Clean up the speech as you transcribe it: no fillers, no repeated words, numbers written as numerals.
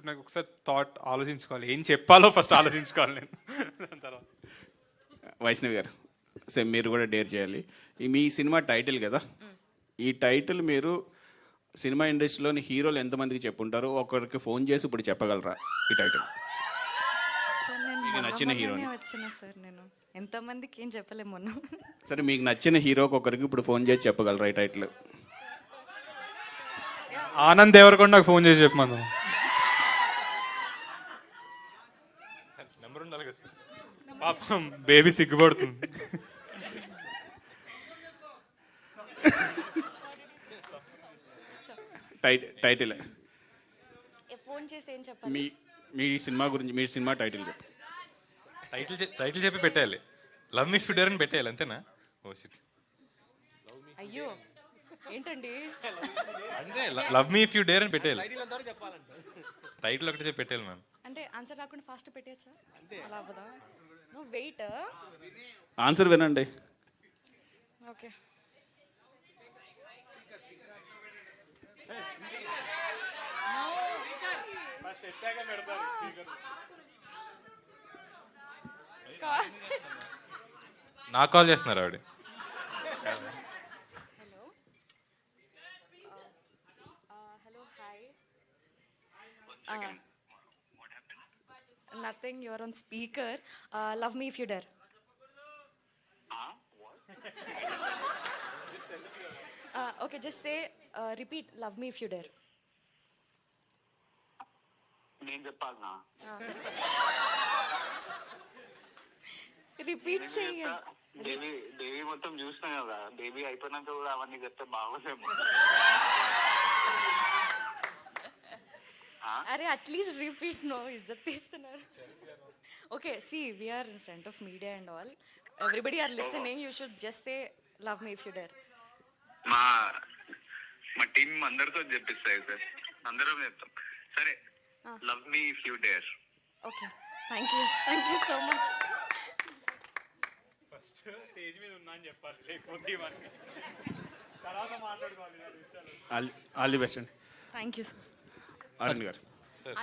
ఇప్పుడు నాకు ఒకసారి థాట్ ఆలోచించుకోవాలి, ఏం చెప్పాలో ఫస్ట్ ఆలోచించుకోవాలి నేను. దాని తర్వాత వైష్ణవి గారు, సేమ్ మీరు కూడా డేర్ చేయాలి. మీ సినిమా టైటిల్ కదా, ఈ టైటిల్ మీరు సినిమా ఇండస్ట్రీలోని హీరోలు ఎంతమందికి చెప్పుంటారో ఒకరికి ఫోన్ చేసి ఇప్పుడు చెప్పగలరా ఈ టైటిల్? సార్ నేను మీకు మొన్న నచ్చిన హీరోని. మొన్ననే వచ్చిన సార్, నేను ఎంతమందికి ఏం చెప్పలేము మొన్న. సరే, మీకు నచ్చిన హీరోకి ఒకరికి ఇప్పుడు ఫోన్ చేసి చెప్పగలరా ఈ టైటిల్? ఆనంద్ దేవరకొండకు ఫోన్ చేసి చెప్పమను. నెంబర్ ఉండాలి కదా సార్, పాపం బేబీ సిగ్గుపడుతుంది. టైటిల్ ఫోన్ చేసి ఏం చెప్పాలి? మీ మీ సినిమా గురించి, మీ సినిమా టైటిల్ చెప్పు. టైటిల్ చెప్పి పెట్టేయాలి, లవ్ మీ ఫిడర్ అని పెట్టేయాలి, అంతేనా? Oh shit. అయ్యో ఏంటండి, అంతే, love me if you dare అని పెట్టేయాలి. టైటిల్ ఒకటి చెప్పి పెట్టేయాలి మ్యామ్. అంటే ఆన్సర్ రాకుండా ఫాస్ట్ పెట్టేయచ్చా? అలా అవ్వదా? No wait. ఆన్సర్ వినండి. ఓకే. నాకు కాల్ చేస్తున్నారు ఆవిడ. Hello hello hi. Nothing, your on speaker. Love me if you dare. Okay, just say repeat love me if you dare. నేను చెప్పాలనా? రిపీట్ చేయండి. దేవి మొత్తం చూసినా కదా, దేవి అయిపోయినాక కూడా అవన్నీ చెప్తే బాగోదేమో. అరే అట్లీస్ట్ రిపీట్. నో ఇజ్జత్ తీస్తున్నారు. Okay, see we're in front of media and all, everybody are listening. You should just say love me if you dare. మా టీం అందరితో చెప్పిస్తాయి సార్, అందరం చెప్తాం. సరే, love me if you dare. Okay, thank you so much. First stage మీద ఉన్నా అని చెప్పాలి, లేకపోతే ఇవన్నీ తర్వాత మాట్లాడుకోవాలి. ఆల్ ది బెస్ట్ అండి. Thank you sir. అరుణ్ గారు.